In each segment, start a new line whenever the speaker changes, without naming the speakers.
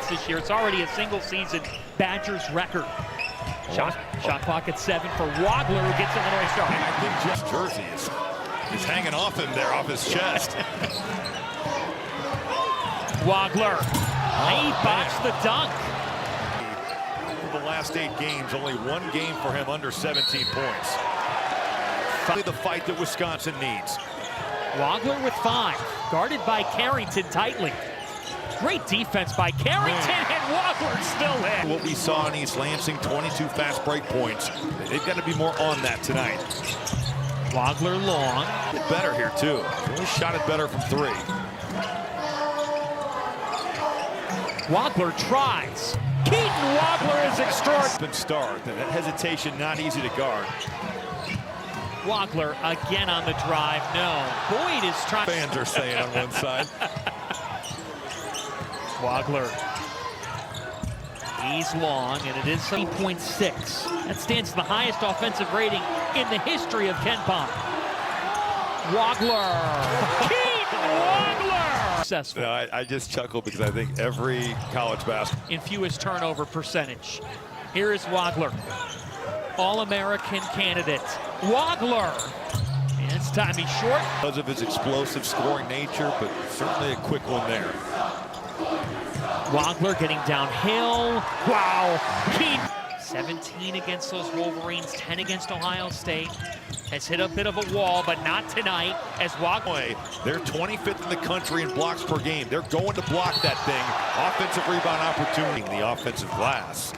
points this year. It's already a single-season Badgers record. Shot clock at 7 for Wagler, who gets Illinois start.
I think Jeff's jersey is hanging off him there, off his chest.
Wagler, he botched the dunk.
For the last 8 games, only one game for him under 17 points. Finally, the fight that Wisconsin needs.
Wagler with 5, guarded by Carrington tightly. Great defense by Carrington, and Wagler still in.
What we saw in East Lansing, 22 fast break points. They've got to be more on that tonight.
Wagler long.
Get better here, too. Really shot it better from 3.
Wagler tries. Keaton Wagler is extraordinary.
Start. That hesitation not easy to guard.
Wagler again on the drive. No. Boyd is trying.
Fans are saying on one side.
Wagler. He's long, and it is 3.6. That stands the highest offensive rating in the history of Ken Pom. Wagler. Keaton Wagler. Successful.
No, I just chuckle because I think every college basketball
in fewest turnover percentage. Here is Wagler, All-American candidate. Wagler. And it's time he's short.
Because of his explosive scoring nature, but certainly a quick one there.
Wagler getting downhill. Wow. Keaton. 17 against those Wolverines, 10 against Ohio State. Has hit a bit of a wall, but not tonight as Wagler.
They're 25th in the country in blocks per game. They're going to block that thing. Offensive rebound opportunity in the offensive glass.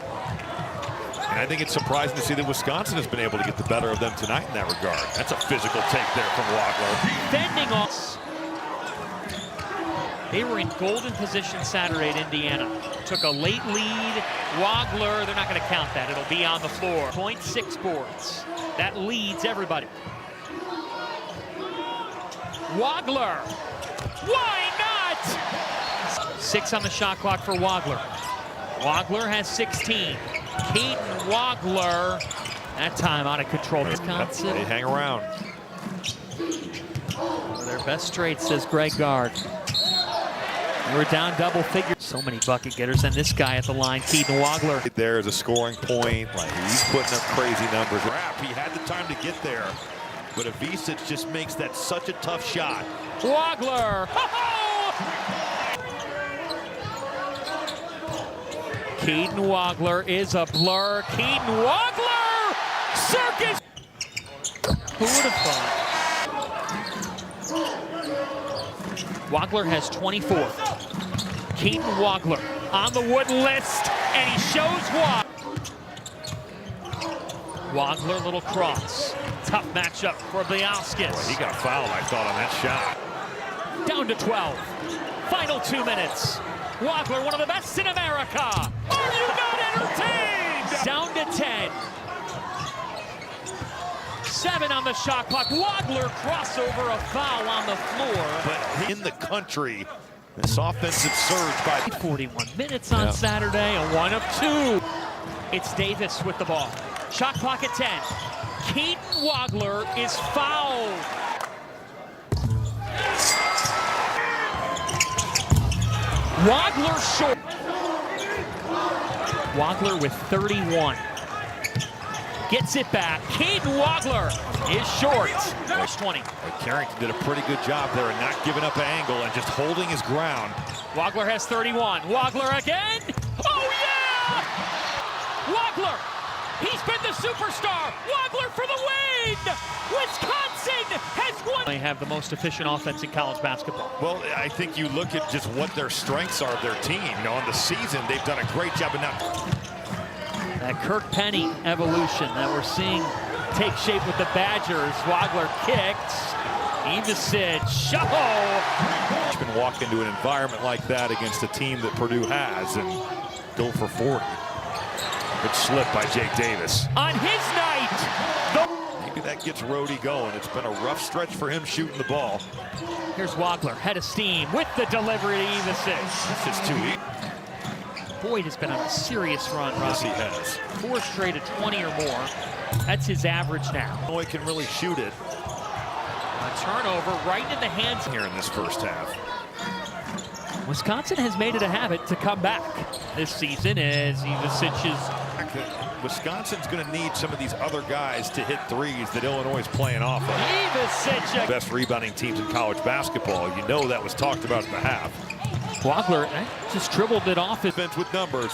And I think it's surprising to see that Wisconsin has been able to get the better of them tonight in that regard. That's a physical take there from Wagler.
Defending off. They were in golden position Saturday at Indiana. Took a late lead. Wagler, they're not going to count that. It'll be on the floor. 0.6 boards. That leads everybody. Wagler. Why not? 6 on the shot clock for Wagler. Wagler has 16. Keaton Wagler. That time out of control. Wisconsin.
They hang around.
Their best straight, says Greg Gard. We're down double figures. So many bucket getters, and this guy at the line, Keaton Wagler.
There is a scoring point. Like, he's putting up crazy numbers. He had the time to get there, but Avicic just makes that such a tough shot.
Wagler. Keaton Wagler is a blur. Keaton Wagler! Circus! Who would have thought? Wagler has 24. Keaton Wagler on the wooden list, and he shows why. Wagler, little cross. Tough matchup for Bialskis.
Boy, he got fouled, I thought, on that shot.
Down to 12. Final 2 minutes. Wagler, one of the best in America. Are you not entertained? Down to 10. 7 on the shot clock. Wagler crossover, a foul on the floor.
But in the country, this offensive surge by
41 minutes on Saturday, a 1 of 2. It's Davis with the ball. Shot clock at 10. Keaton Wagler is fouled. Wagler short. Wagler with 31. Gets it back. Keaton Wagler is short. There's 20.
Carrington did a pretty good job there and not giving up an angle and just holding his ground.
Wagler has 31. Wagler again. Oh, yeah! Wagler. He's been the superstar. Wagler for the win. Wisconsin has won. They have the most efficient offense in college basketball.
Well, I think you look at just what their strengths are of their team. You know, on the season, they've done a great job of not.
That Kirk Penny evolution that we're seeing take shape with the Badgers. Wagler kicks. Evasic.
He's been walking into an environment like that against a team that Purdue has and go for 40. Good slip by Jake Davis.
On his night.
Maybe that gets Rhodey going. It's been a rough stretch for him shooting the ball.
Here's Wagler, head of steam with the delivery to Evasic.
This is too easy.
Boyd has been on a serious run, Robbie.
Yes, he has.
4 straight at 20 or more. That's his average now.
Boyd can really shoot it.
A turnover right in the hands
here in this first half.
Wisconsin has made it a habit to come back this season as Ivasic is.
Wisconsin's going to need some of these other guys to hit threes that Illinois is playing off of.
Ivasic.
Best rebounding teams in college basketball. You know that was talked about in the half.
Wagler just dribbled it off his
bench with numbers.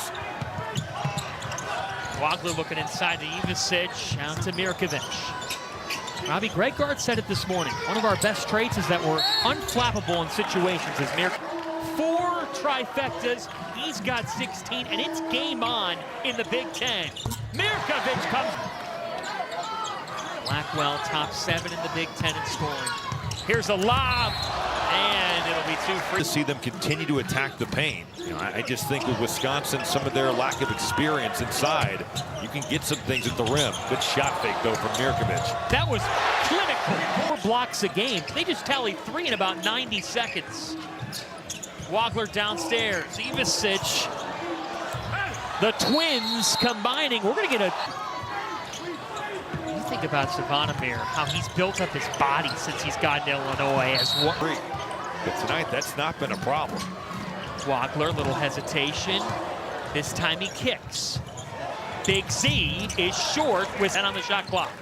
Wagler looking inside to Ivasic, out to Mirkovic. Robbie, Greg Gard said it this morning. One of our best traits is that we're unflappable in situations. As 4 trifectas, he's got 16, and it's game on in the Big Ten. Mirkovic comes. Blackwell top 7 in the Big Ten in scoring. Here's a lob, and it'll be 2 free.
To see them continue to attack the paint. You know, I just think with Wisconsin, some of their lack of experience inside, you can get some things at the rim. Good shot fake, though, from Mirkovic.
That was clinical. 4 blocks a game. They just tallied 3 in about 90 seconds. Wagler downstairs. Ivasic. The Twins combining. We're going to get a... You think about Savannah-Mir, how he's built up his body since he's gotten to Illinois as one.
But tonight, that's not been a problem.
Wagler, little hesitation. This time he kicks. Big Z is short with 10 on the shot clock.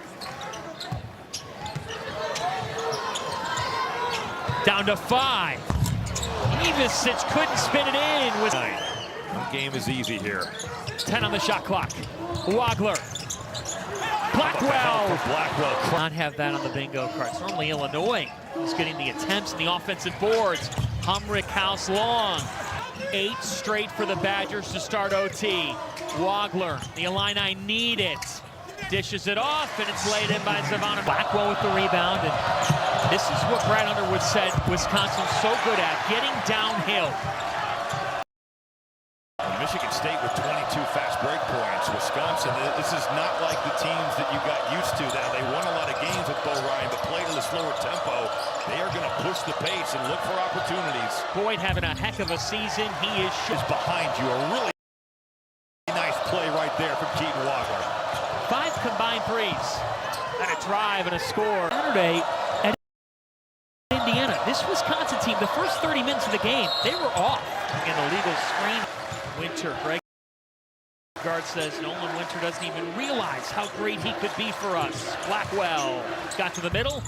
Down to 5. Ivasic couldn't spin it in. With
the game is easy here.
10 on the shot clock. Wagler. Blackwell. Not have that on the bingo cards. Normally Illinois is getting the attempts and the offensive boards. Humrick House long. 8 straight for the Badgers to start OT. Wagler, the Illini need it. Dishes it off, and it's laid in by Savannah. Blackwell with the rebound, and this is what Brad Underwood said Wisconsin's so good at, getting downhill.
Michigan State with 22 fast break points. Wisconsin, this is not like the teams that you got used to. Now, they won a lot of games with Bo Ryan, but played at a slower tempo. They are going to push the pace and look for opportunities.
Boyd having a heck of a season. He is
behind you. A really nice play right there from Keaton Wagler.
5 combined threes. And a drive and a score. Saturday at Indiana. This Wisconsin team, the first 30 minutes of the game, they were off. Again, the legal screen. Winter, Greg Gard says Nolan Winter doesn't even realize how great he could be for us. Blackwell got to the middle.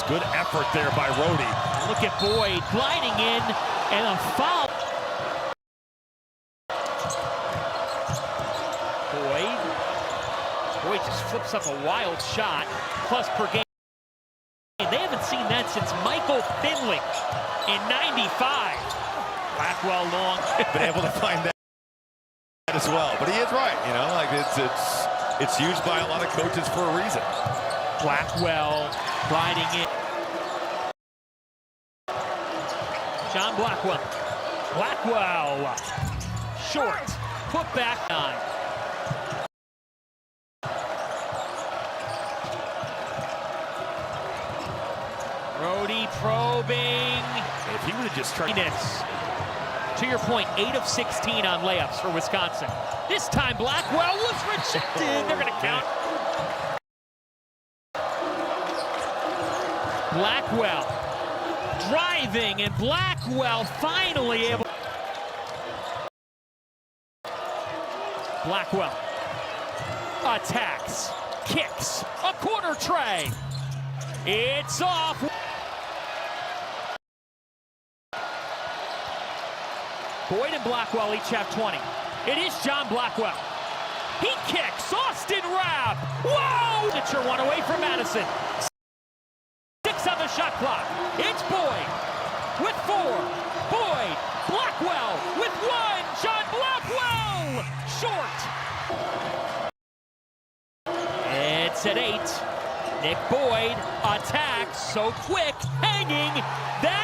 Good effort there by Rhodey.
Look at Boyd gliding in, and a foul. Boyd just flips up a wild shot, plus per game. They haven't seen that since Michael Finley in '95. Blackwell long.
Been able to find that as well, but he is right. You know, like it's used by a lot of coaches for a reason.
Blackwell riding in. John Blackwell. Blackwell. Short. Put back on. Rhodey probing.
If he would have just tried.
To your point, 8 of 16 on layups for Wisconsin. This time Blackwell was rejected. They're going to count. Blackwell driving, and Blackwell finally able. Blackwell attacks, kicks, a corner tray. It's off. Boyd and Blackwell each have 20. It is John Blackwell. He kicks. Austin Rabb. Whoa! Signature one away from Madison. 6 on the shot clock. It's Boyd with 4. Boyd. Blackwell with 1. John Blackwell. Short. It's at 8. Nick Boyd attacks so quick, hanging. That